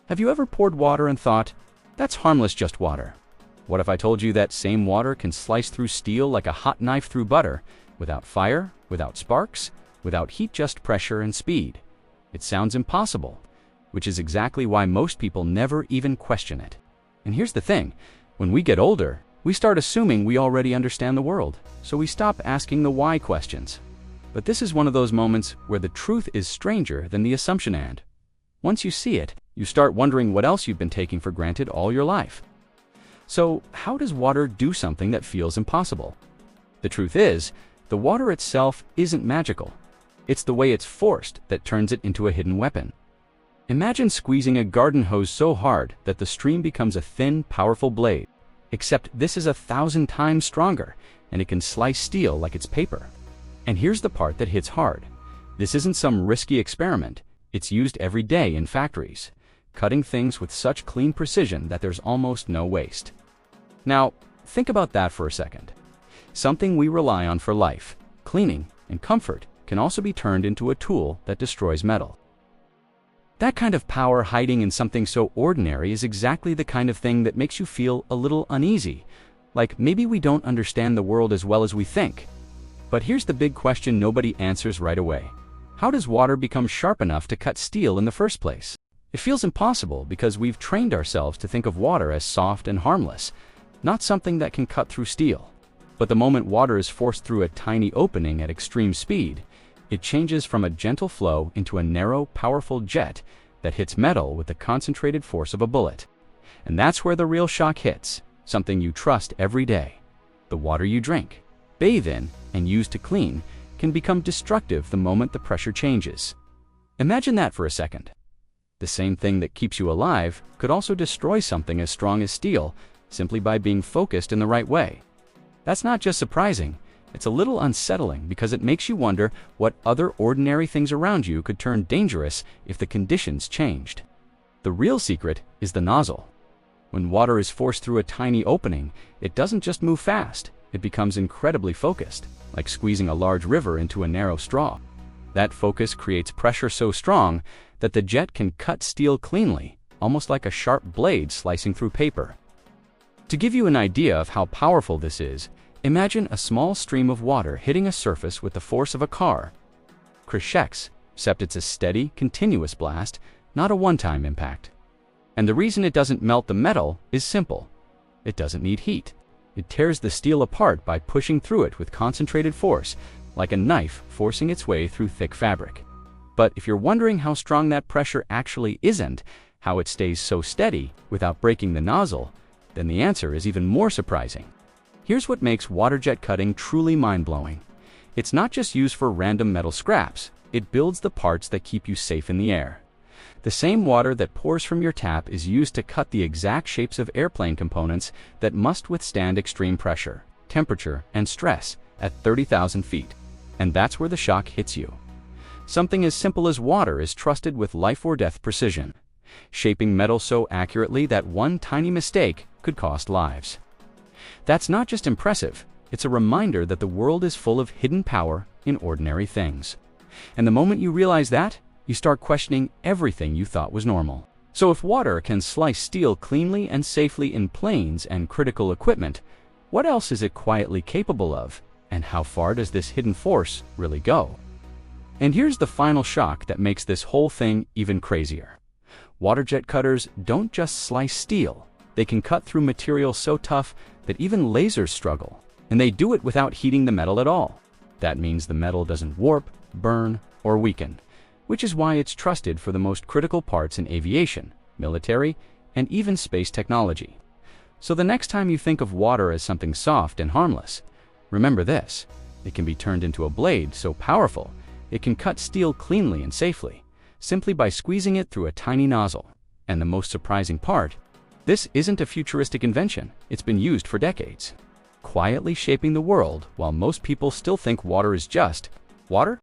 Have you ever poured water and thought, that's harmless, just water? What if I told you that same water can slice through steel like a hot knife through butter, without fire, without sparks, without heat, just pressure and speed? It sounds impossible, which is exactly why most people never even question it. And here's the thing, when we get older, we start assuming we already understand the world, so we stop asking the why questions. But this is one of those moments where the truth is stranger than the assumption, and once you see it, you start wondering what else you've been taking for granted all your life. So, how does water do something that feels impossible? The truth is, the water itself isn't magical. It's the way it's forced that turns it into a hidden weapon. Imagine squeezing a garden hose so hard that the stream becomes a thin, powerful blade. Except this is 1,000 times stronger, and it can slice steel like it's paper. And here's the part that hits hard. This isn't some risky experiment. It's used every day in factories, cutting things with such clean precision that there's almost no waste. Now, think about that for a second. Something we rely on for life, cleaning, and comfort can also be turned into a tool that destroys metal. That kind of power hiding in something so ordinary is exactly the kind of thing that makes you feel a little uneasy, like maybe we don't understand the world as well as we think. But here's the big question nobody answers right away. How does water become sharp enough to cut steel in the first place? It feels impossible because we've trained ourselves to think of water as soft and harmless, not something that can cut through steel. But the moment water is forced through a tiny opening at extreme speed, it changes from a gentle flow into a narrow, powerful jet that hits metal with the concentrated force of a bullet. And that's where the real shock hits, something you trust every day. The water you drink, bathe in, and use to clean can become destructive the moment the pressure changes. Imagine that for a second. The same thing that keeps you alive could also destroy something as strong as steel simply by being focused in the right way. That's not just surprising, it's a little unsettling because it makes you wonder what other ordinary things around you could turn dangerous if the conditions changed. The real secret is the nozzle. When water is forced through a tiny opening, it doesn't just move fast, it becomes incredibly focused, like squeezing a large river into a narrow straw. That focus creates pressure so strong that the jet can cut steel cleanly, almost like a sharp blade slicing through paper. To give you an idea of how powerful this is, imagine a small stream of water hitting a surface with the force of a car. Crescents, except it's a steady, continuous blast, not a one-time impact. And the reason it doesn't melt the metal is simple. It doesn't need heat. It tears the steel apart by pushing through it with concentrated force, like a knife forcing its way through thick fabric. But if you're wondering how strong that pressure actually isn't, how it stays so steady without breaking the nozzle, then the answer is even more surprising. Here's what makes waterjet cutting truly mind-blowing. It's not just used for random metal scraps, it builds the parts that keep you safe in the air. The same water that pours from your tap is used to cut the exact shapes of airplane components that must withstand extreme pressure, temperature, and stress at 30,000 feet. And that's where the shock hits you. Something as simple as water is trusted with life-or-death precision, shaping metal so accurately that one tiny mistake could cost lives. That's not just impressive, it's a reminder that the world is full of hidden power in ordinary things. And the moment you realize that, you start questioning everything you thought was normal. So if water can slice steel cleanly and safely in planes and critical equipment, what else is it quietly capable of? And how far does this hidden force really go? And here's the final shock that makes this whole thing even crazier. Waterjet cutters don't just slice steel. They can cut through material so tough that even lasers struggle. And they do it without heating the metal at all. That means the metal doesn't warp, burn, or weaken, which is why it's trusted for the most critical parts in aviation, military, and even space technology. So the next time you think of water as something soft and harmless, remember this: it can be turned into a blade so powerful it can cut steel cleanly and safely, simply by squeezing it through a tiny nozzle. And the most surprising part, this isn't a futuristic invention, it's been used for decades, quietly shaping the world while most people still think water is just water.